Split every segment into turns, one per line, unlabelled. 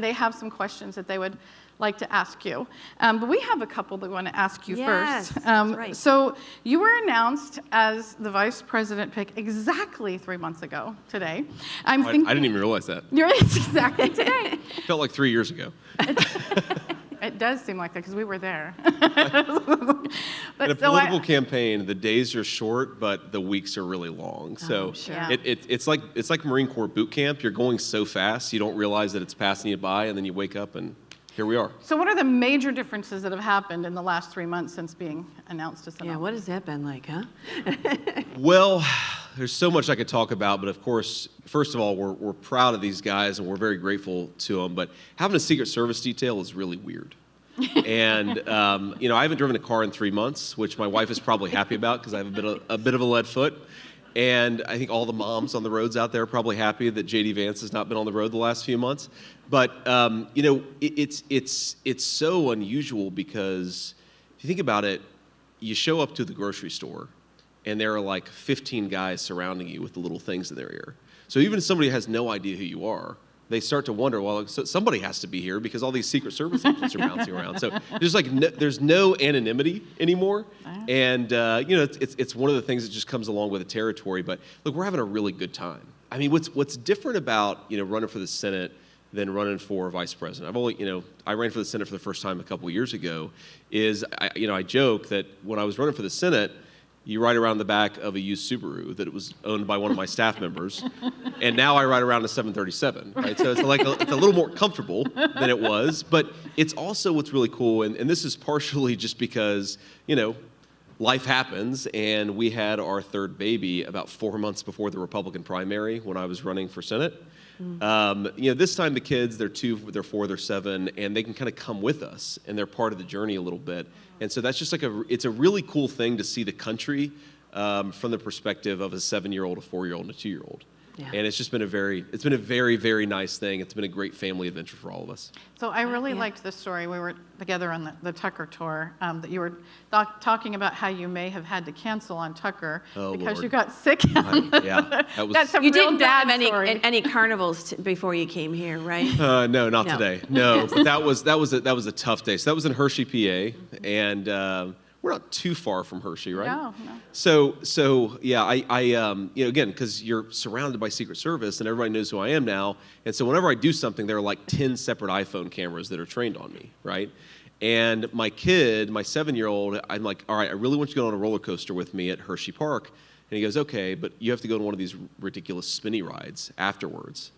and they have some questions that they would like to ask you. But we have a couple that want to ask you first.
That's right.
So you were announced as the vice president pick exactly 3 months ago today.
I didn't even realize that.
It's exactly today.
Felt like 3 years ago.
It does seem like that because we were there.
In a political campaign, the days are short, but the weeks are really long. So
sure.
it's like Marine Corps boot camp. You're going so fast, you don't realize that it's passing you by, and then you wake up and here we are.
So what are the major differences that have happened in the last 3 months since being announced as
Yeah, what has that been like, huh?
Well, there's so much I could talk about, but of course, first of all, we're proud of these guys and we're very grateful to them, but having a Secret Service detail is really weird. And, I haven't driven a car in 3 months, which my wife is probably happy about because I have a bit of a lead foot. And I think all the moms on the roads out there are probably happy that J.D. Vance has not been on the road the last few months. But, it's so unusual because if you think about it, you show up to the grocery store and there are like 15 guys surrounding you with the little things in their ear. So even if somebody has no idea who you are, they start to wonder, well, so somebody has to be here because all these Secret Service agents are bouncing around. So there's no anonymity anymore. And, it's one of the things that just comes along with the territory. But look, we're having a really good time. I mean, what's different about, running for the Senate than running for vice president? I ran for the Senate for the first time a couple years ago, is, I joke that when I was running for the Senate, you ride around the back of a used Subaru that it was owned by one of my staff members, and now I ride around a 737, right? So it's a little more comfortable than it was, but it's also what's really cool, and this is partially just because, life happens, and we had our third baby about 4 months before the Republican primary when I was running for Senate. This time the kids, they're 2, they're 4, they're 7, and they can kind of come with us, and they're part of the journey a little bit. And so that's just it's a really cool thing to see the country from the perspective of a 7-year-old, a 4-year-old, and a 2-year-old. Yeah. And it's been a very, very nice thing. It's been a great family adventure for all of us.
So I really liked this story. We were together on the Tucker tour, that you were talking about how you may have had to cancel on Tucker because you got sick. That's a
you
real
didn't
bad
have
story.
any carnivals before you came here, right?
No, not today. No, but that was a tough day. So that was in Hershey, PA, and we're not too far from Hershey, right?
No.
So yeah, I again, because you're surrounded by Secret Service and everybody knows who I am now, and so whenever I do something, there are like 10 separate iPhone cameras that are trained on me, right? And my kid, my 7-year-old, I'm like, all right, I really want you to go on a roller coaster with me at Hershey Park. And he goes, okay, but you have to go on one of these ridiculous spinny rides afterwards.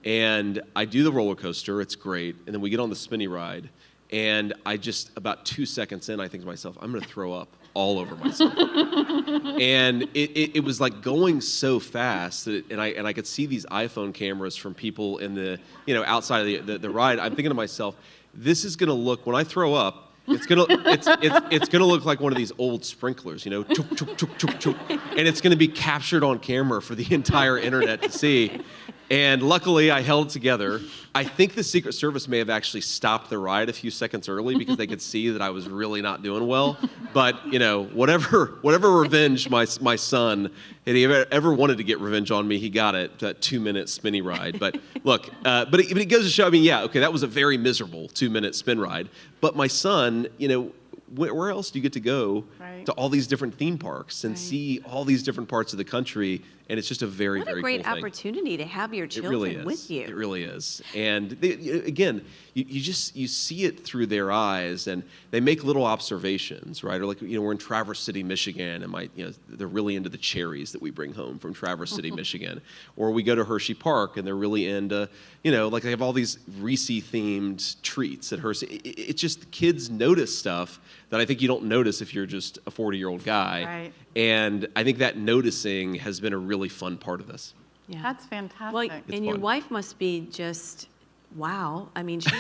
And I do the roller coaster, it's great, and then we get on the spinny ride. And I just, about 2 seconds in, I think to myself, I'm going to throw up all over myself. And it was like going so fast, and I could see these iPhone cameras from people in the, outside of the ride. I'm thinking to myself, this is going to look, when I throw up, it's gonna look like one of these old sprinklers, chook, chook, chook, chook, chook. And it's going to be captured on camera for the entire internet to see. And luckily, I held it together. I think the Secret Service may have actually stopped the ride a few seconds early because they could see that I was really not doing well. But, whatever revenge my son, had he ever wanted to get revenge on me, he got it, that 2-minute spinny ride. But look, but it goes to show, that was a very miserable 2-minute spin ride. But my son, where else do you get to go to all these different theme parks and see all these different parts of the country? And it's just a very, very cool thing.
What a great opportunity to have your children with you.
It really is. And again, you see it through their eyes, and they make little observations, right? Or like, we're in Traverse City, Michigan, and they're really into the cherries that we bring home from Traverse City, Michigan. Or we go to Hershey Park, and they're really into, like they have all these Reese-themed treats at Hershey. It's just the kids notice stuff that I think you don't notice if you're just a 40-year-old guy.
Right.
And I think that noticing has been a really fun part of this.
Yeah. That's fantastic.
Well, and your wife must be just, wow.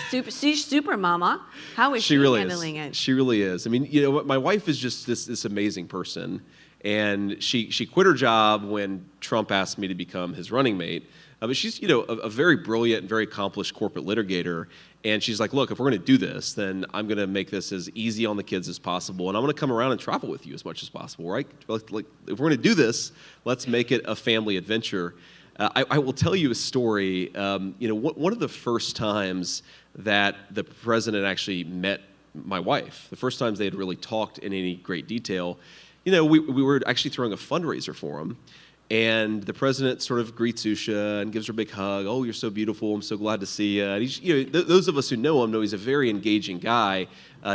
She's super mama. How is she handling it?
She really is. My wife is just this amazing person. And she quit her job when Trump asked me to become his running mate. But she's, a very brilliant and very accomplished corporate litigator. And she's like, look, if we're going to do this, then I'm going to make this as easy on the kids as possible. And I'm going to come around and travel with you as much as possible, right? Like if we're going to do this, let's make it a family adventure. I will tell you a story. One of the first times that the president actually met my wife, the first times they had really talked in any great detail, we were actually throwing a fundraiser for him. And the president sort of greets Usha and gives her a big hug. Oh, you're so beautiful. I'm so glad to see you. And he's, those of us who know him know he's a very engaging guy,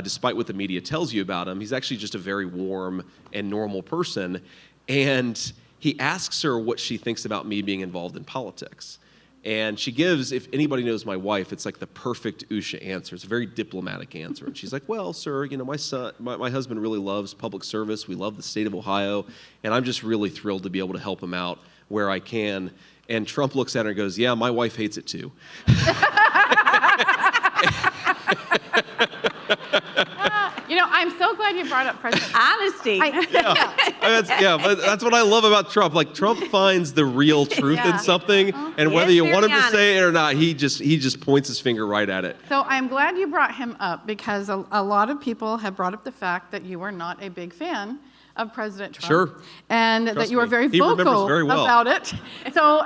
despite what the media tells you about him. He's actually just a very warm and normal person. And he asks her what she thinks about me being involved in politics. And she gives, if anybody knows my wife, it's like the perfect Usha answer. It's a very diplomatic answer. And she's like, well, sir, my husband really loves public service. We love the state of Ohio. And I'm just really thrilled to be able to help him out where I can. And Trump looks at her and goes, yeah, my wife hates it too.
I'm so glad you brought up President.
Honesty.
But that's what I love about Trump. Like, Trump finds the real truth in something, and whether you want him to say it or not, he just points his finger right at it.
So I'm glad you brought him up, because a lot of people have brought up the fact that you are not a big fan of President Trump.
Sure.
And
Trust
that you were
me.
very
He
vocal
remembers very well.
about it. So,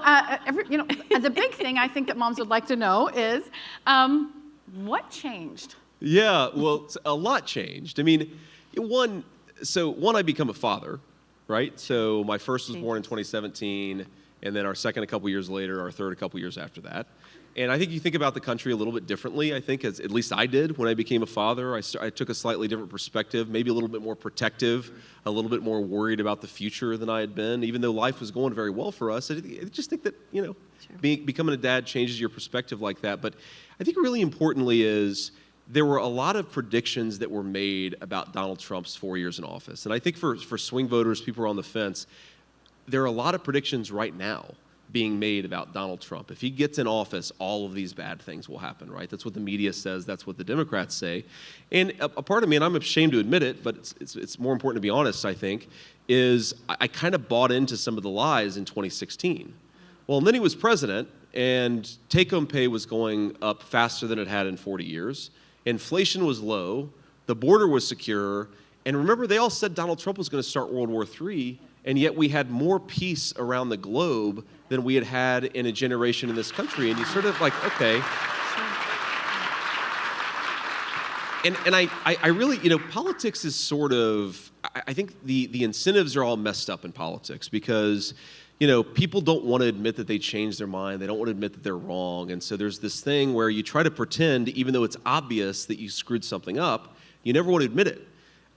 the big thing I think that moms would like to know is, what changed?
Yeah, well, a lot changed. I mean, one, I become a father, right? So my first was born in 2017, and then our second a couple years later, our third a couple years after that. And I think you think about the country a little bit differently, I think, at least I did when I became a father. I took a slightly different perspective, maybe a little bit more protective, a little bit more worried about the future than I had been, even though life was going very well for us. I just think that, becoming a dad changes your perspective like that. But I think really importantly is, there were a lot of predictions that were made about Donald Trump's 4 years in office. And I think for swing voters, people who are on the fence, there are a lot of predictions right now being made about Donald Trump. If he gets in office, all of these bad things will happen, right? That's what the media says. That's what the Democrats say. And a part of me, and I'm ashamed to admit it, but it's more important to be honest, I think, is I kind of bought into some of the lies in 2016. Well, and then he was president, and take-home pay was going up faster than it had in 40 years. Inflation was low, the border was secure, and remember, they all said Donald Trump was going to start World War III, and yet we had more peace around the globe than we had had in a generation in this country. And you sort of like, okay. And I really, politics is sort of, I think the incentives are all messed up in politics, because people don't want to admit that they changed their mind. They don't want to admit that they're wrong. And so there's this thing where you try to pretend, even though it's obvious that you screwed something up, you never want to admit it.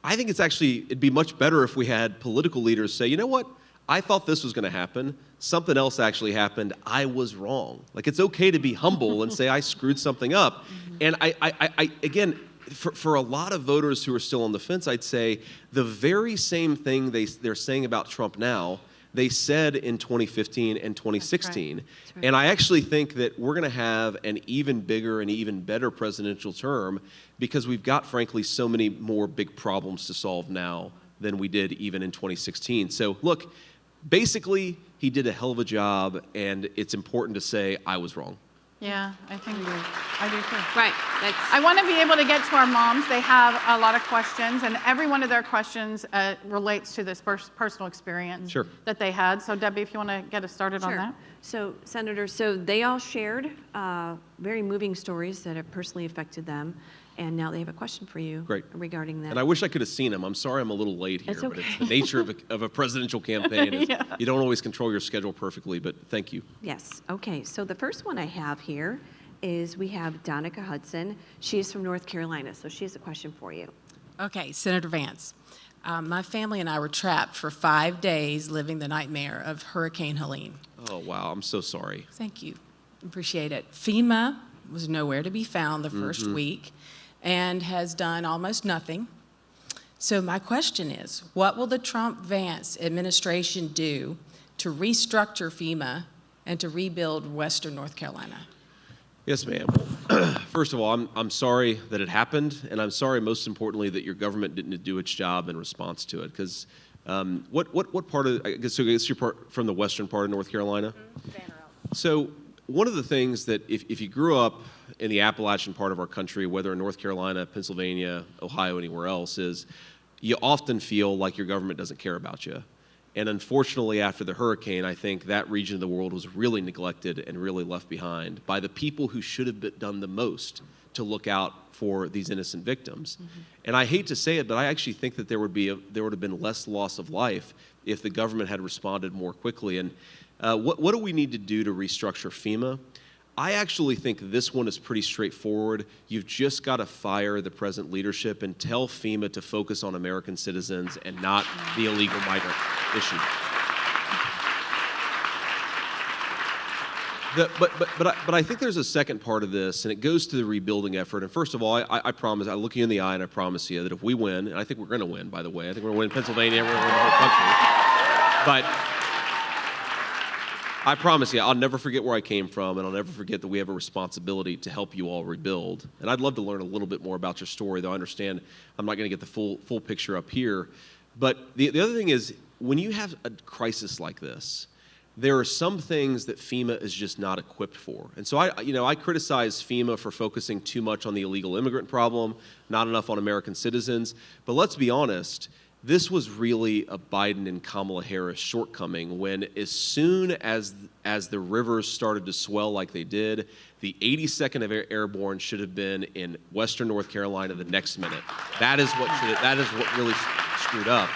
I think it'd be much better if we had political leaders say, you know what? I thought this was going to happen. Something else actually happened. I was wrong. Like, it's okay to be humble and say, I screwed something up. And I again, for a lot of voters who are still on the fence, I'd say the very same thing they're saying about Trump now, they said in 2015 and 2016. That's right. And I actually think that we're going to have an even bigger and even better presidential term, because we've got, frankly, so many more big problems to solve now than we did even in 2016. So, look, basically, he did a hell of a job, and it's important to say I was wrong.
Yeah, I think I do too.
Right.
I want to be able to get to our moms. They have a lot of questions, and every one of their questions relates to this personal experience that they had. So, Debbie, if you want to get us started on that.
So, Senator, they all shared very moving stories that have personally affected them, and now they have a question for you regarding that.
And I wish I could have seen them. I'm sorry I'm a little late here, but it's the nature of a presidential campaign. You don't always control your schedule perfectly, but thank you.
Yes. Okay. So the first one I have here is we have Donica Hudson. She is from North Carolina, so she has a question for you.
Okay, Senator Vance. My family and I were trapped for 5 days living the nightmare of Hurricane Helene.
Oh, wow. I'm so sorry.
Thank you. Appreciate it. FEMA was nowhere to be found the first week and has done almost nothing. So my question is, what will the Trump-Vance administration do to restructure FEMA and to rebuild Western North Carolina?
Yes, ma'am. First of all, I'm sorry that it happened, and I'm sorry, most importantly, that your government didn't do its job in response to it. Because what part of, I guess you're from the western part of North Carolina? So one of the things that if you grew up in the Appalachian part of our country, whether in North Carolina, Pennsylvania, Ohio, anywhere else, is you often feel like your government doesn't care about you. And unfortunately, after the hurricane, I think that region of the world was really neglected and really left behind by the people who should have done the most to look out for these innocent victims. And I hate to say it, but I actually think that there would have been less loss of life if the government had responded more quickly. And what do we need to do to restructure FEMA? I actually think this one is pretty straightforward. You've just got to fire the present leadership and tell FEMA to focus on American citizens and not the illegal migrant issue. But I think there's a second part of this, and it goes to the rebuilding effort. And first of all, I promise, I look you in the eye and I promise you that if we win, and I think we're going to win, by the way, I think we're going to win in Pennsylvania, we're going to win the whole country. But I promise you, I'll never forget where I came from, and I'll never forget that we have a responsibility to help you all rebuild. And I'd love to learn a little bit more about your story, though I understand I'm not going to get the full picture up here. But the other thing is, when you have a crisis like this, there are some things that FEMA is just not equipped for. And so I criticize FEMA for focusing too much on the illegal immigrant problem, not enough on American citizens. But let's be honest, this was really a Biden and Kamala Harris shortcoming when as soon as the rivers started to swell like they did, the 82nd Airborne should have been in Western North Carolina the next minute. That is what really screwed up.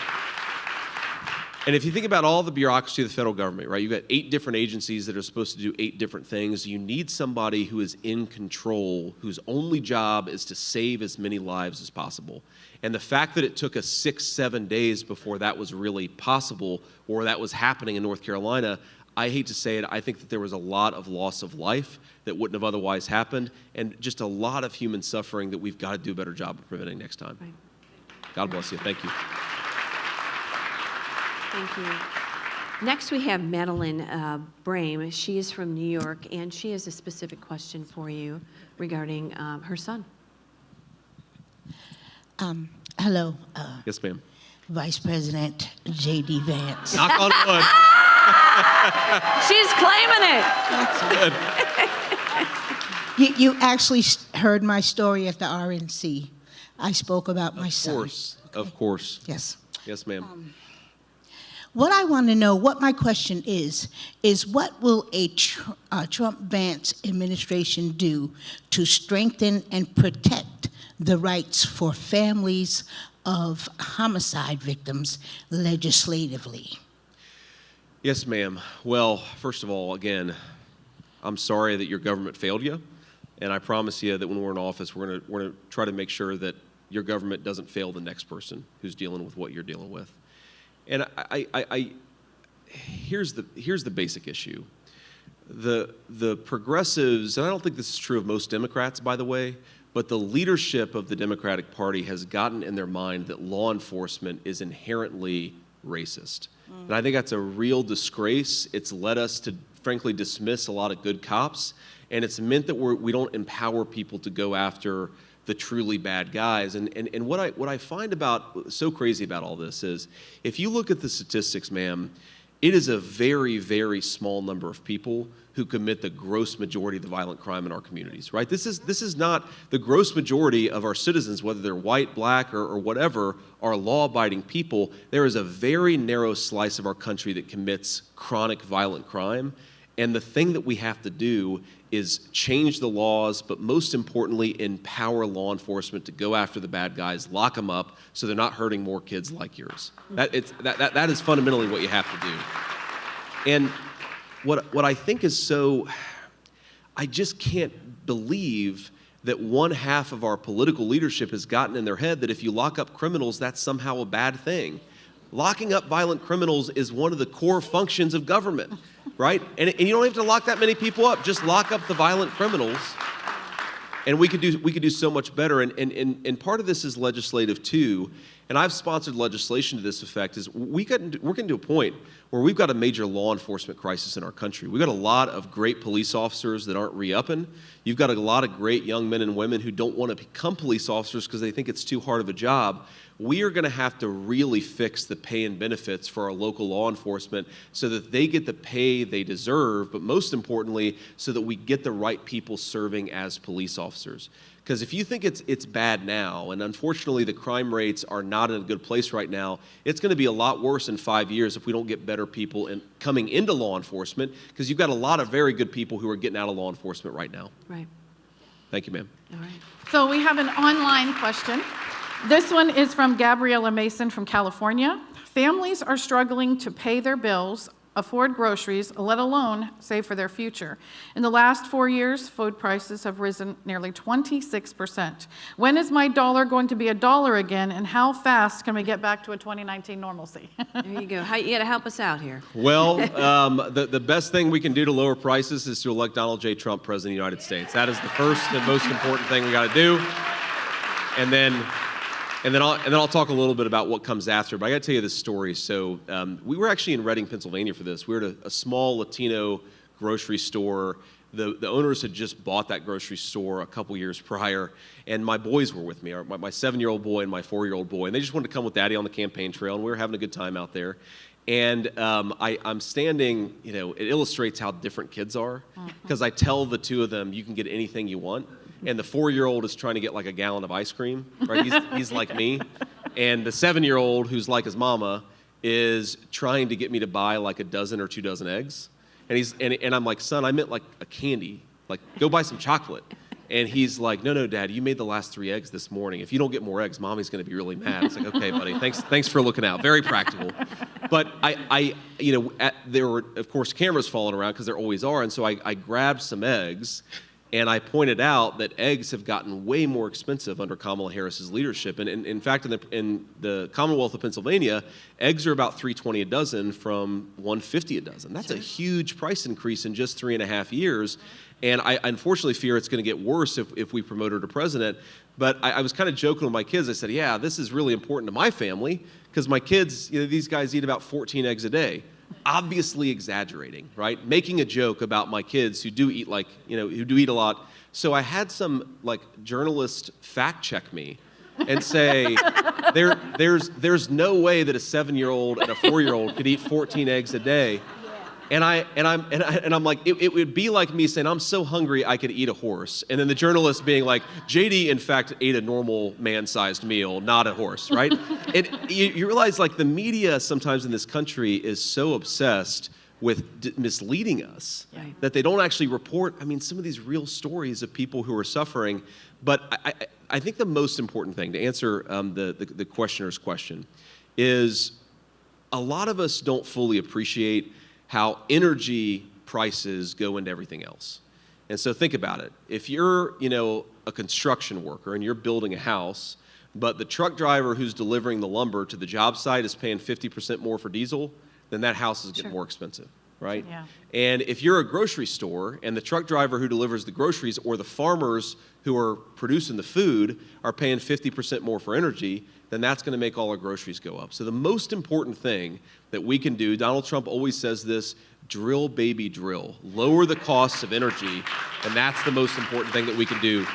And if you think about all the bureaucracy of the federal government, right, you've got 8 different agencies that are supposed to do 8 different things. You need somebody who is in control, whose only job is to save as many lives as possible. And the fact that it took us 6-7 days before that was really possible or that was happening in North Carolina, I hate to say it, I think that there was a lot of loss of life that wouldn't have otherwise happened and just a lot of human suffering that we've got to do a better job of preventing next time.
Right.
God bless you. Thank you.
Thank you. Next, we have Madeline Brame. She is from New York, and she has a specific question for you regarding her son.
Hello.
Yes, ma'am.
Vice President J.D. Vance.
Knock on wood.
She's claiming it.
That's good.
You actually heard my story at the RNC. I spoke about my son.
Of course.
Yes.
Yes, ma'am.
What I want to know, what my question is what will a Trump-Vance administration do to strengthen and protect the rights for families of homicide victims legislatively?
Yes, ma'am. Well, first of all, again, I'm sorry that your government failed you, and I promise you that when we're in office, we're going to try to make sure that your government doesn't fail the next person who's dealing with what you're dealing with. And here's the basic issue. The progressives, and I don't think this is true of most Democrats, by the way, but the leadership of the Democratic Party has gotten in their mind that law enforcement is inherently racist. And I think that's a real disgrace. It's led us to, frankly, dismiss a lot of good cops, and it's meant that we don't empower people to go after the truly bad guys. And what I find so crazy about all this is, if you look at the statistics, ma'am, it is a very, very small number of people who commit the gross majority of the violent crime in our communities, right? This is not the gross majority of our citizens, whether they're white, black, or whatever, are law-abiding people. There is a very narrow slice of our country that commits chronic violent crime. And the thing that we have to do is change the laws, but most importantly, empower law enforcement to go after the bad guys, lock them up, so they're not hurting more kids like yours. That is fundamentally what you have to do. And what I think is so, I just can't believe that one half of our political leadership has gotten in their head that if you lock up criminals, that's somehow a bad thing. Locking up violent criminals is one of the core functions of government, right? And you don't have to lock that many people up. Just lock up the violent criminals, and we could do so much better. And part of this is legislative too. And I've sponsored legislation to this effect. Is we're getting to a point where we've got a major law enforcement crisis in our country. We've got a lot of great police officers that aren't re-upping. You've got a lot of great young men and women who don't want to become police officers because they think it's too hard of a job. we are going to have to really fix the pay and benefits for our local law enforcement so that they get the pay they deserve, but most importantly, so that we get the right people serving as police officers. Because if you think it's bad now, and unfortunately the crime rates are not in a good place right now, it's going to be a lot worse in 5 years if we don't get better people coming into law enforcement, because you've got a lot of very good people who are getting out of law enforcement right now.
Right.
Thank you, ma'am.
All right.
So we have an online question. This one is from Gabriella Mason from California. Families are struggling to pay their bills, afford groceries, let alone save for their future. In the last 4 years, food prices have risen nearly 26%. When is my dollar going to be $1 again, and how fast can we get back to a 2019 normalcy?
There you go. You got to help us out here.
Well, the best thing we can do to lower prices is to elect Donald J. Trump President of the United States. That is the first and most important thing we got to do. And then I'll talk a little bit about what comes after. But I got to tell you this story. So we were actually in Reading, Pennsylvania for this. We were at a small Latino grocery store. The owners had just bought that grocery store a couple years prior, and my boys were with me, my 7-year-old boy and my 4-year-old boy, and they just wanted to come with Daddy on the campaign trail, and we were having a good time out there. And I'm standing, it illustrates how different kids are, because I tell the two of them, you can get anything you want. And the 4-year-old is trying to get like a gallon of ice cream, right? He's like me. And the 7-year-old, who's like his mama, is trying to get me to buy like a dozen or 2 dozen eggs. And I'm like, son, I meant like a candy. Like, go buy some chocolate. And he's like, no, Dad, you made the last 3 eggs this morning. If you don't get more eggs, Mommy's going to be really mad. It's like, okay, buddy, thanks for looking out. Very practical. But there were, of course, cameras falling around, because there always are. And so I grabbed some eggs, and I pointed out that eggs have gotten way more expensive under Kamala Harris's leadership. And in fact, in the Commonwealth of Pennsylvania, eggs are about $3.20 a dozen from $1.50 a dozen. That's a huge price increase in just 3.5 years. And I unfortunately fear it's going to get worse if we promote her to president. But I was kind of joking with my kids. I said, yeah, this is really important to my family, because my kids, these guys eat about 14 eggs a day. Obviously exaggerating, right? Making a joke about my kids who do eat who do eat a lot. So I had some journalist fact check me and say, there's no way that a 7-year-old and a 4-year-old could eat 14 eggs a day. And I'm like, it would be like me saying, I'm so hungry I could eat a horse. And then the journalist being like, JD, in fact, ate a normal man-sized meal, not a horse, right? And you realize, the media sometimes in this country is so obsessed with misleading us that they don't actually report, some of these real stories of people who are suffering. But I think the most important thing, to answer the questioner's question, is a lot of us don't fully appreciate how energy prices go into everything else. And so think about it. If you're, a construction worker and you're building a house, but the truck driver who's delivering the lumber to the job site is paying 50% more for diesel, then that house is getting more expensive, right? Yeah. And if you're a grocery store and the truck driver who delivers the groceries or the farmers who are producing the food are paying 50% more for energy, then that's going to make all our groceries go up. So the most important thing that we can do, Donald Trump always says this, drill, baby, drill. Lower the costs of energy, and that's the most important thing that we can do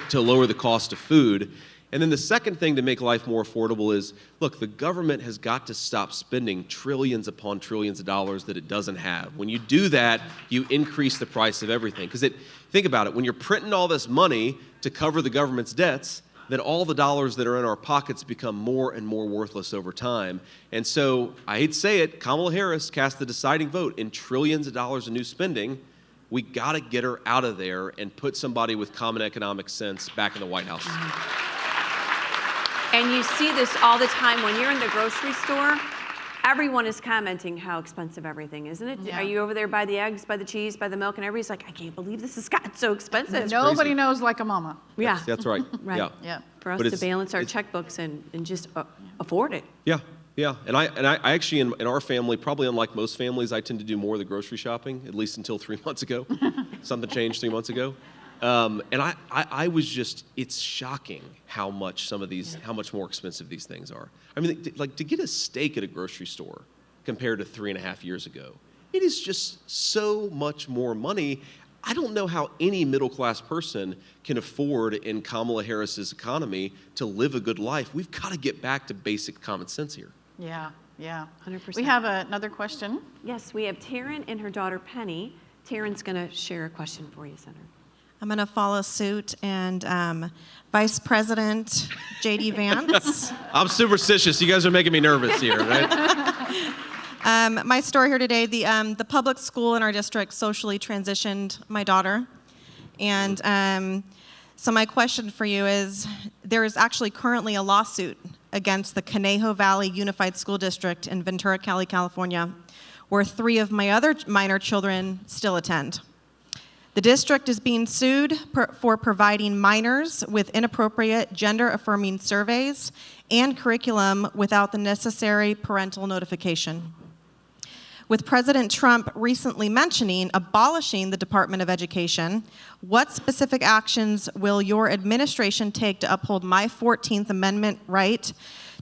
to lower the cost of food. And then the second thing to make life more affordable is, look, the government has got to stop spending trillions upon trillions of dollars that it doesn't have. When you do that, you increase the price of everything. Because think about it, when you're printing all this money to cover the government's debts, then all the dollars that are in our pockets become more and more worthless over time. And so, I hate to say it, Kamala Harris cast the deciding vote in trillions of dollars of new spending. We got to get her out of there and put somebody with common economic sense back in the White House.
And you see this all the time when you're in the grocery store. Everyone is commenting how expensive everything, isn't it? Yeah. Are you over there by the eggs, by the cheese, by the milk, and everybody's like, I can't believe this has gotten so expensive.
Nobody knows like a mama.
Yeah.
That's right.
Right.
Yeah.
For us to balance our checkbooks and just afford it.
Yeah. Yeah. And I actually, in our family, probably unlike most families, I tend to do more of the grocery shopping, at least until 3 months ago. Something changed 3 months ago. And I was just, it's shocking how much how much more expensive these things are. To get a steak at a grocery store compared to 3.5 years ago, it is just so much more money. I don't know how any middle-class person can afford in Kamala Harris's economy to live a good life. We've got to get back to basic common sense here.
Yeah, yeah.
100%.
We have another question.
Yes, we have Taryn and her daughter Penny. Taryn's going to share a question for you, Senator.
I'm going to follow suit, and Vice President J.D. Vance.
I'm superstitious. You guys are making me nervous here, right?
My story here today, the public school in our district socially transitioned my daughter. And so my question for you is, there is actually currently a lawsuit against the Conejo Valley Unified School District in Ventura County, California, where 3 of my other minor children still attend. The district is being sued for providing minors with inappropriate gender-affirming surveys and curriculum without the necessary parental notification. With President Trump recently mentioning abolishing the Department of Education, what specific actions will your administration take to uphold my 14th Amendment right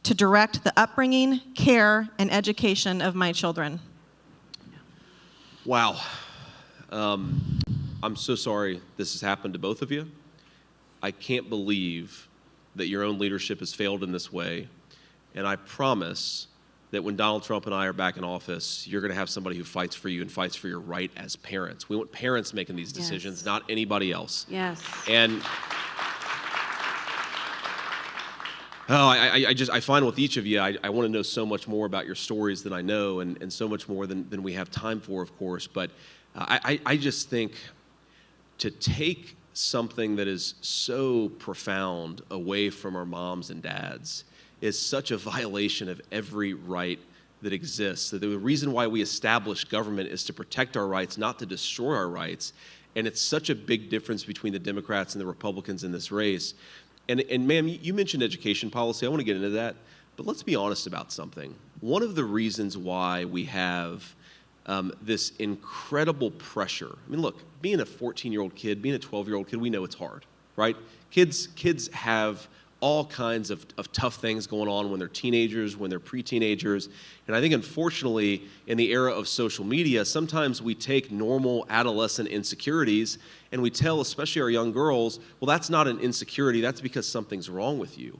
to direct the upbringing, care, and education of my children?
Wow. I'm so sorry this has happened to both of you. I can't believe that your own leadership has failed in this way. And I promise that when Donald Trump and I are back in office, you're going to have somebody who fights for you and fights for your right as parents. We want parents making these decisions,
Yes.
not anybody else.
Yes.
And I find with each of you, I want to know so much more about your stories than I know, and so much more than we have time for, of course. But I just think to take something that is so profound away from our moms and dads is such a violation of every right that exists. So the reason why we establish government is to protect our rights, not to destroy our rights. And it's such a big difference between the Democrats and the Republicans in this race. And ma'am, you mentioned education policy. I want to get into that. But let's be honest about something. One of the reasons why we have this incredible pressure. I mean, look, being a 14-year-old kid, being a 12-year-old kid, we know it's hard, right? Kids have all kinds of tough things going on when they're teenagers, when they're pre-teenagers. And I think, unfortunately, in the era of social media, sometimes we take normal adolescent insecurities and we tell, especially our young girls, well, that's not an insecurity, that's because something's wrong with you.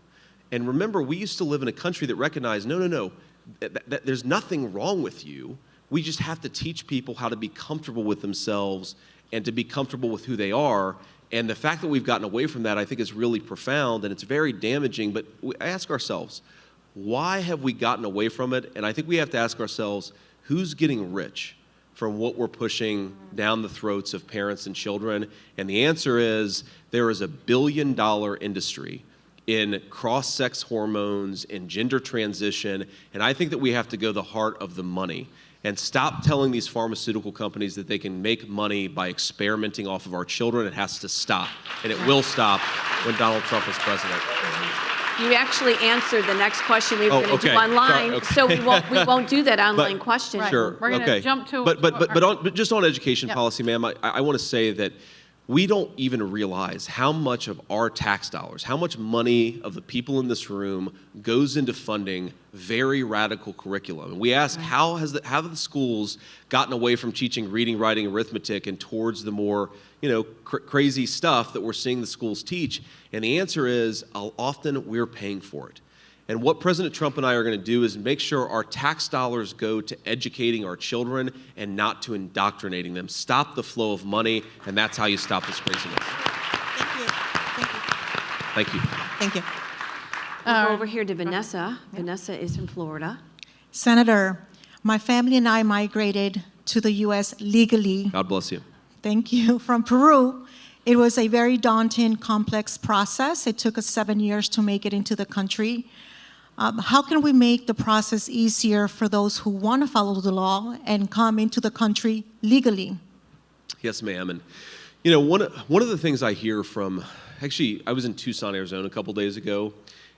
And remember, we used to live in a country that recognized, no, there's nothing wrong with you. We just have to teach people how to be comfortable with themselves and to be comfortable with who they are. And the fact that we've gotten away from that, I think, is really profound, and it's very damaging. But we ask ourselves, why have we gotten away from it? And I think we have to ask ourselves, who's getting rich from what we're pushing down the throats of parents and children? And the answer is, there is a $1 billion industry in cross-sex hormones, in gender transition, and I think that we have to go to the heart of the money and stop telling these pharmaceutical companies that they can make money by experimenting off of our children. It has to stop, and it will stop when Donald Trump is president.
You actually answered the next question we were going to do
okay.
online,
Sorry, okay.
so we won't do that online question.
Right.
Sure.
We're gonna
okay.
jump to-
But just on education
Yep.
policy, ma'am, I want to say that we don't even realize how much of our tax dollars, how much money of the people in this room goes into funding very radical curriculum. And we ask, how have the schools gotten away from teaching reading, writing, arithmetic and towards the more, crazy stuff that we're seeing the schools teach? And the answer is, often we're paying for it. And what President Trump and I are going to do is make sure our tax dollars go to educating our children and not to indoctrinating them. Stop the flow of money, and that's how you stop this craziness. Thank you.
Thank you.
We'll go over here to Vanessa. Vanessa is from Florida.
Senator, my family and I migrated to the U.S. legally.
God bless you.
Thank you. From Peru. It was a very daunting, complex process. It took us 7 years to make it into the country. How can we make the process easier for those who want to follow the law and come into the country legally?
Yes, ma'am. And one of the things I hear from, actually, I was in Tucson, Arizona a couple days ago,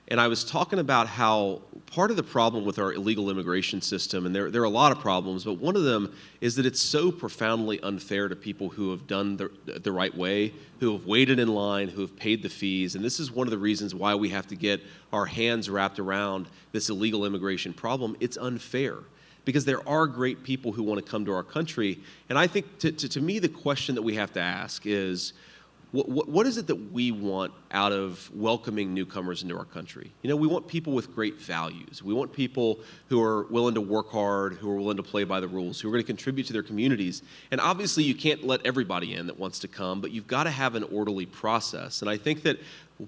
and I was talking about how part of the problem with our illegal immigration system, and there are a lot of problems, but one of them is that it's so profoundly unfair to people who have done the right way, who have waited in line, who have paid the fees. And this is one of the reasons why we have to get our hands wrapped around this illegal immigration problem. It's unfair. because there are great people who want to come to our country. And I think, to me, the question that we have to ask is, what is it that we want out of welcoming newcomers into our country? You know, we want people with great values. We want people who are willing to work hard, who are willing to play by the rules, who are going to contribute to their communities. And obviously, you can't let everybody in that wants to come, but you've got to have an orderly process. And I think that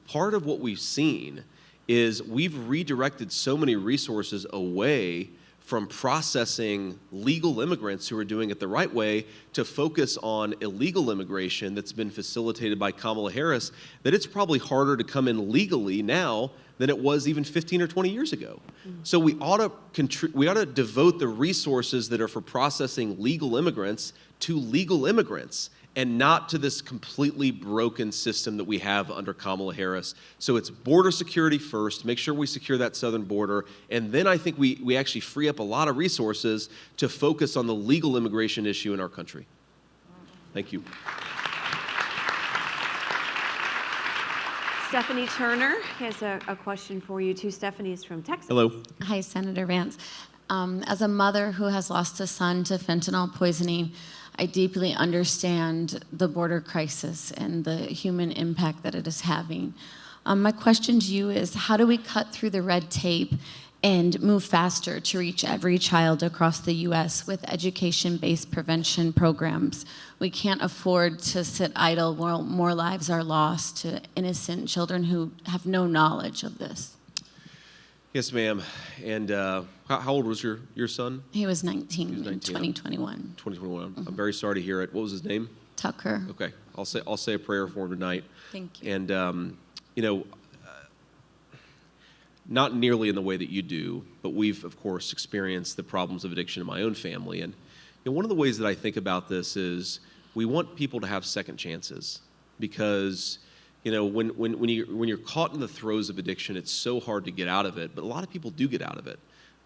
part of what we've seen is we've redirected so many resources away from processing legal immigrants who are doing it the right way to focus on illegal immigration that's been facilitated by Kamala Harris, that it's probably harder to come in legally now than it was even 15 or 20 years ago. So we ought to devote the resources that are for processing legal immigrants to legal immigrants, and not to this completely broken system that we have under Kamala Harris. So it's border security first, make sure we secure that southern border, and then I think we actually free up a lot of resources to focus on the legal immigration issue in our country. Thank you.
Stephanie Turner has a question for you too. Stephanie is from Texas.
Hello.
Hi, Senator Vance. As a mother who has lost a son to fentanyl poisoning, I deeply understand the border crisis and the human impact that it is having. My question to you is, how do we cut through the red tape and move faster to reach every child across the U.S. with education-based prevention programs? We can't afford to sit idle while more lives are lost to innocent children who have no knowledge of this.
Yes, ma'am. And how old was your son?
He was 19
He was 19
in 2021.
2021. I'm very sorry to hear it. What was his name?
Tucker.
Okay. I'll say a prayer for him tonight.
Thank you.
And you know, not nearly in the way that you do, but we've of course experienced the problems of addiction in my own family. And you know, one of the ways that I think about this is we want people to have second chances, because you know, when you're caught in the throes of addiction, it's so hard to get out of it, but a lot of people do get out of it.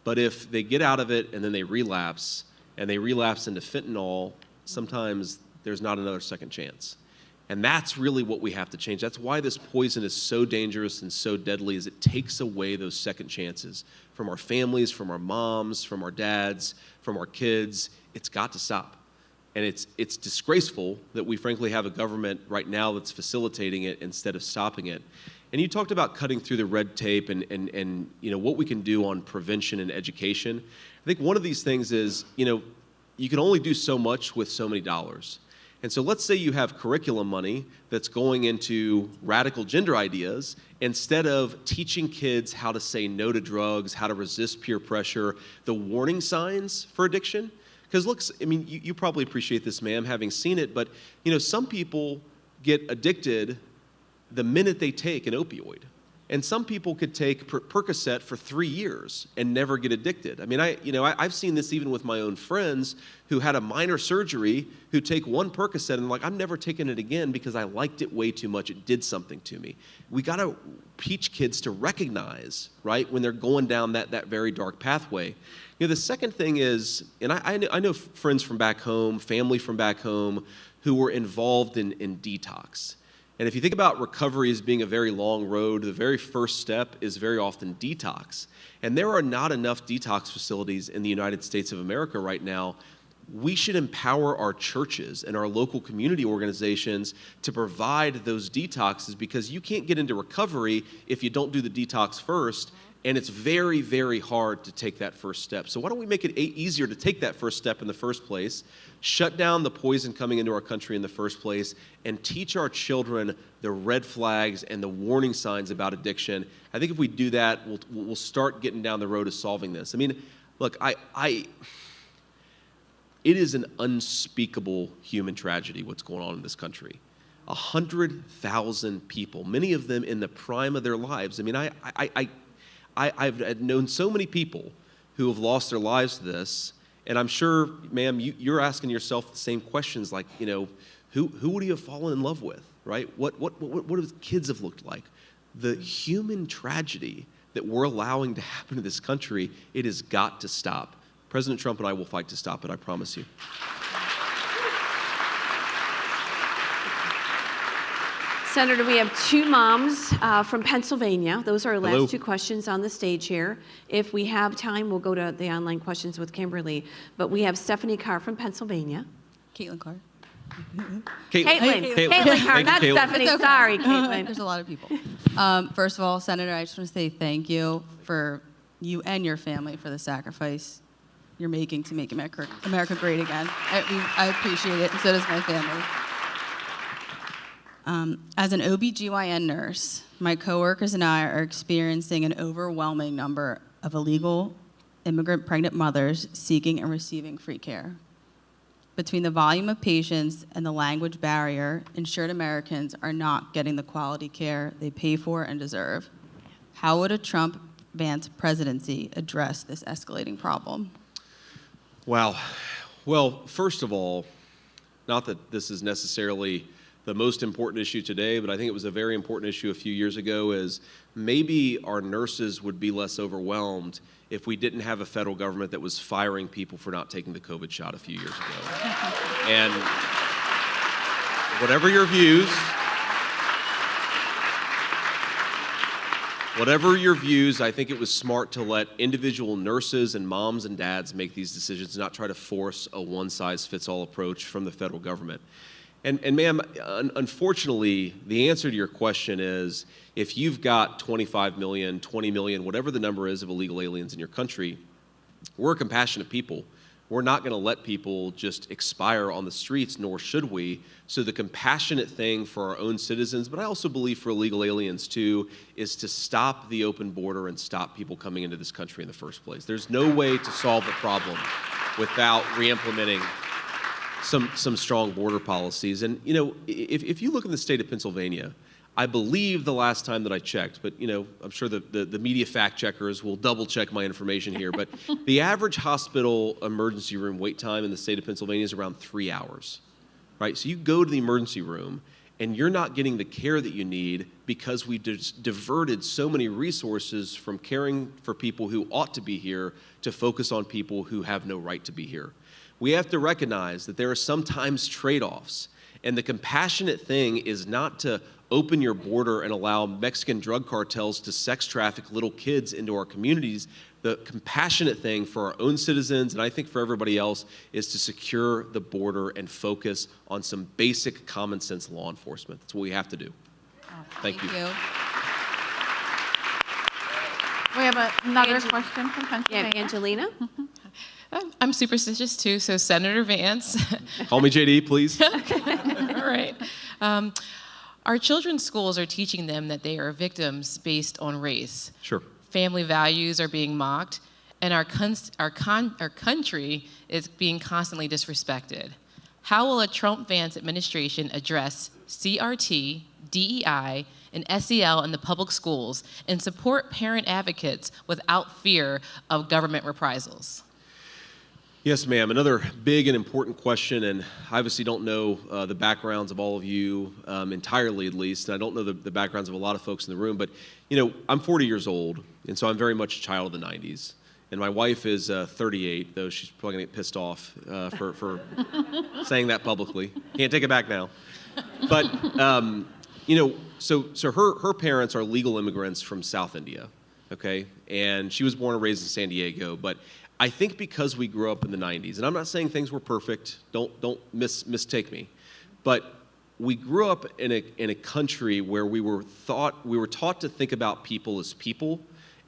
But if they get out of it and then they relapse, and they relapse into fentanyl, sometimes there's not another second chance. And that's really what we have to change. That's why this poison is so dangerous and so deadly, is it takes away those second chances from our families, from our moms, from our dads, from our kids. It's got to stop. And it's disgraceful that we frankly have a government right now that's facilitating it instead of stopping it. And you talked about cutting through the red tape and you know, what we can do on prevention and education. I think one of these things is, you know, you can only do so much with so many dollars. And so let's say you have curriculum money that's going into radical gender ideas instead of teaching kids how to say no to drugs, how to resist peer pressure, the warning signs for addiction. Because look, I mean, you probably appreciate this, ma'am, having seen it, but you know, some people get addicted the minute they take an opioid. And some people could take Percocet for 3 years and never get addicted. I mean, I've seen this even with my own friends who had a minor surgery who take one Percocet and like, I'm never taking it again because I liked it way too much. It did something to me. We got to teach kids to recognize, right, when they're going down that very dark pathway. You know, the second thing is, and I know friends from back home, family from back home, who were involved in detox. And if you think about recovery as being a very long road, the very first step is very often detox. And there are not enough detox facilities in the United States of America right now. We should empower our churches and our local community organizations to provide those detoxes, because you can't get into recovery if you don't do the detox first. And it's very, very hard to take that first step. So why don't we make it easier to take that first step in the first place, shut down the poison coming into our country in the first place, and teach our children the red flags and the warning signs about addiction. I think if we do that, we'll start getting down the road of solving this. I mean, look, it is an unspeakable human tragedy what's going on in this country. 100,000 people, many of them in the prime of their lives. I mean, I've known so many people who have lost their lives to this, and I'm sure, ma'am, you're asking yourself the same questions, like, you know, who would you have fallen in love with, right? What do the kids have looked like? The human tragedy that we're allowing to happen in this country, it has got to stop. President Trump and I will fight to stop it, I promise you.
Senator, we have two moms from Pennsylvania. Those are our
Hello.
last two questions on the stage here. If we have time, we'll go to the online questions with Kimberly. But we have Stephanie Carr from Pennsylvania.
Caitlin Carr.
Caitlin Carr,
Thank
not
you, Caitlin.
Stephanie. Sorry, Caitlin.
There's a lot of people. First of all, Senator, I just want to say thank you for you and your family for the sacrifice you're making to make America great again. I appreciate it, and so does my family. As an OBGYN nurse, my coworkers and I are experiencing an overwhelming number of illegal immigrant pregnant mothers seeking and receiving free care. Between the volume of patients and the language barrier, insured Americans are not getting the quality care they pay for and deserve. How would a Trump-Vance presidency address this escalating problem?
Wow. Well, first of all, not that this is necessarily the most important issue today, but I think it was a very important issue a few years ago, is maybe our nurses would be less overwhelmed if we didn't have a federal government that was firing people for not taking the COVID shot a few years ago. And whatever your views, I think it was smart to let individual nurses and moms and dads make these decisions, not try to force a one-size-fits-all approach from the federal government. And ma'am, unfortunately, the answer to your question is, if you've got 25 million, 20 million, whatever the number is of illegal aliens in your country, we're compassionate people. We're not going to let people just expire on the streets, nor should we. So the compassionate thing for our own citizens, but I also believe for illegal aliens too, is to stop the open border and stop people coming into this country in the first place. There's no way to solve the problem without re-implementing some strong border policies. And, you know, if you look in the state of Pennsylvania, I believe the last time that I checked, but, you know, I'm sure the media fact checkers will double check my information here, but the average hospital emergency room wait time in the state of Pennsylvania is around 3 hours, right? So you go to the emergency room and you're not getting the care that you need because we diverted so many resources from caring for people who ought to be here to focus on people who have no right to be here. We have to recognize that there are sometimes trade-offs, and the compassionate thing is not to open your border and allow Mexican drug cartels to sex traffic little kids into our communities. The compassionate thing for our own citizens, and I think for everybody else, is to secure the border and focus on some basic common sense law enforcement. That's what we have to do. Thank you.
We have another question from Pennsylvania.
Yeah, Angelina.
I'm superstitious too, so Senator Vance.
Call me JD, please.
All right. Our children's schools are teaching them that they are victims based on race.
Sure.
Family values are being mocked, and our country is being constantly disrespected. How will a Trump-Vance administration address CRT, DEI, and SEL in the public schools and support parent advocates without fear of government reprisals?
Yes, ma'am. Another big and important question, and I obviously don't know the backgrounds of all of you entirely, at least, and I don't know the backgrounds of a lot of folks in the room, but, you know, I'm 40 years old, and so I'm very much a child of the 90s. And my wife is 38, though she's probably going to get pissed off for saying that publicly. Can't take it back now. But, you know, so her parents are legal immigrants from South India, okay? And she was born and raised in San Diego, but I think because we grew up in the 90s, and I'm not saying things were perfect, don't mistake me, but we grew up in a country where we were taught to think about people as people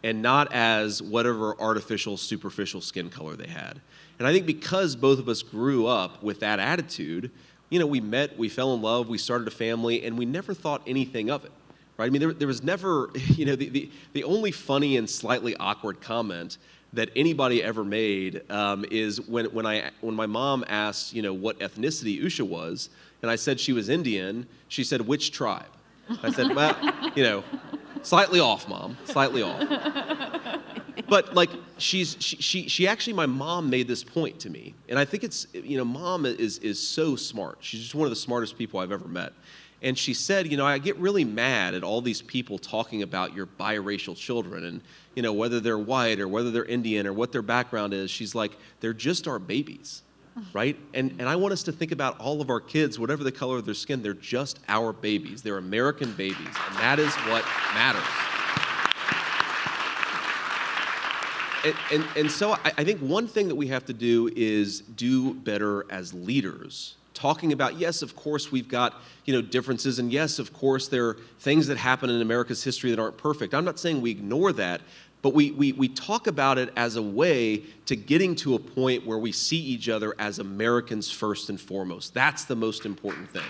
and not as whatever artificial, superficial skin color they had. And I think because both of us grew up with that attitude, you know, we met, we fell in love, we started a family, and we never thought anything of it, right? I mean, there was never, you know, the only funny and slightly awkward comment that anybody ever made is when my mom asked, you know, what ethnicity Usha was, and I said she was Indian, she said, which tribe? I said, well, you know, slightly off, Mom, slightly off. But like, she actually, my mom made this point to me, and I think it's, you know, Mom is so smart. She's just one of the smartest people I've ever met. And she said, you know, I get really mad at all these people talking about your biracial children and, you know, whether they're white or whether they're Indian or what their background is. She's like, they're just our babies. right? And I want us to think about all of our kids, whatever the color of their skin, they're just our babies. They're American babies, and that is what matters. And so I think one thing that we have to do is do better as leaders. Talking about, yes, of course, we've got, differences, and yes, of course, there are things that happen in America's history that aren't perfect. I'm not saying we ignore that, but we talk about it as a way to getting to a point where we see each other as Americans first and foremost. That's the most important thing.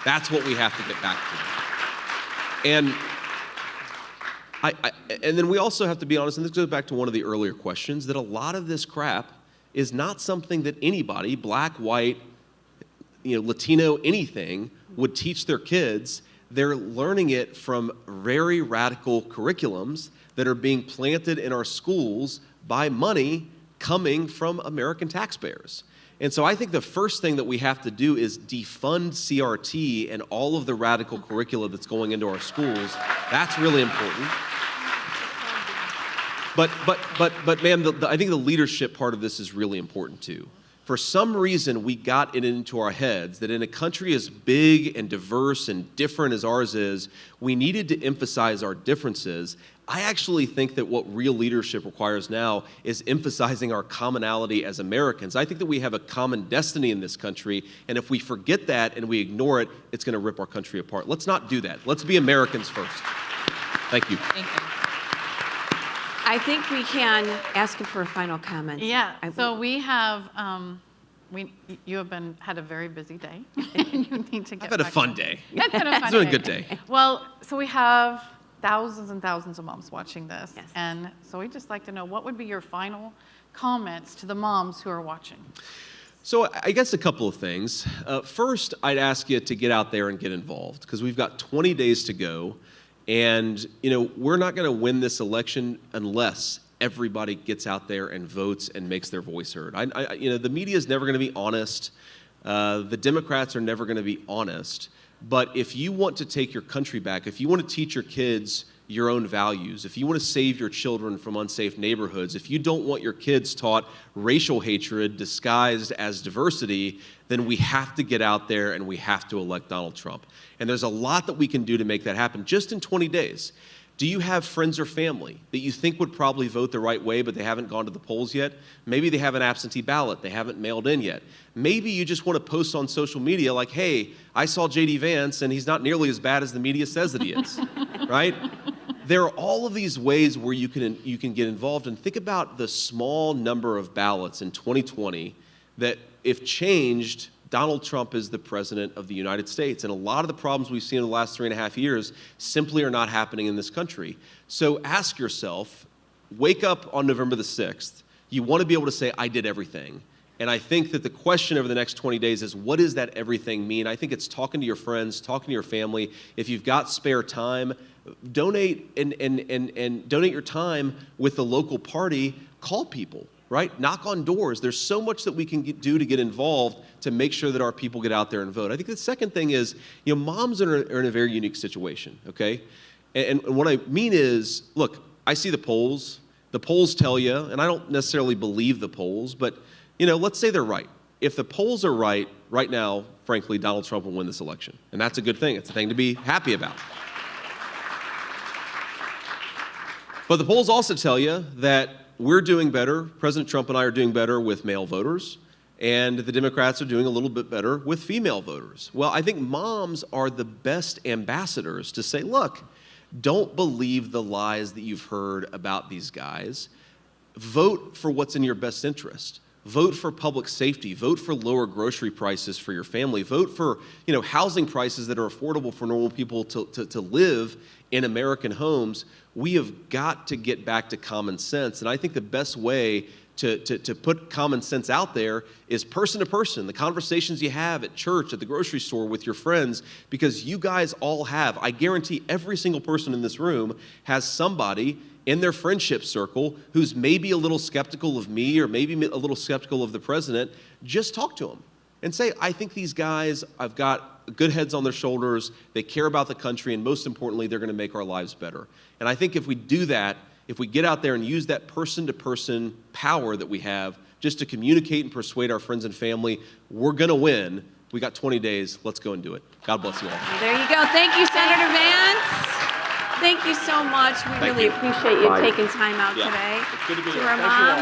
That's what we have to get back to. And then we also have to be honest, and this goes back to one of the earlier questions, that a lot of this crap is not something that anybody, black, white, Latino, anything, would teach their kids. They're learning it from very radical curriculums that are being planted in our schools by money coming from American taxpayers. And so I think the first thing that we have to do is defund CRT and all of the radical curricula that's going into our schools. That's really important. But ma'am, I think the leadership part of this is really important too. For some reason, we got it into our heads that in a country as big and diverse and different as ours is, we needed to emphasize our differences. I actually think that what real leadership requires now is emphasizing our commonality as Americans. I think that we have a common destiny in this country, and if we forget that and we ignore it, it's going to rip our country apart. Let's not do that. Let's be Americans first. Thank you.
Thank you.
I think we can ask him for a final comment.
Yeah, so we have, you have had a very busy day. You need to get
I've had a
back
fun
to-
day.
It's been a fun
It's been a
day.
good day.
Well, so we have thousands and thousands of moms watching this.
Yes.
And so we'd just like to know, what would be your final comments to the moms who are watching?
So I guess a couple of things. First, I'd ask you to get out there and get involved, because we've got 20 days to go. And, we're not going to win this election unless everybody gets out there and votes and makes their voice heard. The media is never going to be honest. The Democrats are never going to be honest. But if you want to take your country back, if you want to teach your kids your own values, if you want to save your children from unsafe neighborhoods, if you don't want your kids taught racial hatred disguised as diversity, then we have to get out there and we have to elect Donald Trump. And there's a lot that we can do to make that happen just in 20 days. Do you have friends or family that you think would probably vote the right way, but they haven't gone to the polls yet? Maybe they have an absentee ballot they haven't mailed in yet. Maybe you just want to post on social media like, hey, I saw J.D. Vance and he's not nearly as bad as the media says that he is, right? There are all of these ways where you can get involved, and think about the small number of ballots in 2020 that, if changed, Donald Trump is the president of the United States. And a lot of the problems we've seen in the last 3.5 years simply are not happening in this country. So ask yourself, wake up on November the 6th. You want to be able to say, I did everything. And I think that the question over the next 20 days is, what does that everything mean? I think it's talking to your friends, talking to your family. If you've got spare time, donate and donate your time with the local party. Call people, right? Knock on doors. There's so much that we can do to get involved to make sure that our people get out there and vote. I think the second thing is, moms are in a very unique situation, okay? And what I mean is, look, I see the polls. The polls tell you, and I don't necessarily believe the polls, but, let's say they're right. If the polls are right now, frankly, Donald Trump will win this election. And that's a good thing. It's a thing to be happy about. But the polls also tell you that we're doing better, President Trump and I are doing better with male voters, and the Democrats are doing a little bit better with female voters. Well, I think moms are the best ambassadors to say, look, don't believe the lies that you've heard about these guys. Vote for what's in your best interest. Vote for public safety. Vote for lower grocery prices for your family. Vote for, housing prices that are affordable for normal people to live in American homes. We have got to get back to common sense. And I think the best way to put common sense out there is person to person, the conversations you have at church, at the grocery store, with your friends, because you guys all have, I guarantee every single person in this room has somebody in their friendship circle who's maybe a little skeptical of me or maybe a little skeptical of the president. Just talk to them and say, I think these guys, I've got good heads on their shoulders, they care about the country, and most importantly, they're going to make our lives better. And I think if we do that, if we get out there and use that person-to-person power that we have, just to communicate and persuade our friends and family, we're going to win. We got 20 days. Let's go and do it. God bless you all.
There you go. Thank you, Senator Vance. Thank you so much. We really appreciate you taking time out today.
It's good to be
To
here.
our
Thank you all.
mom.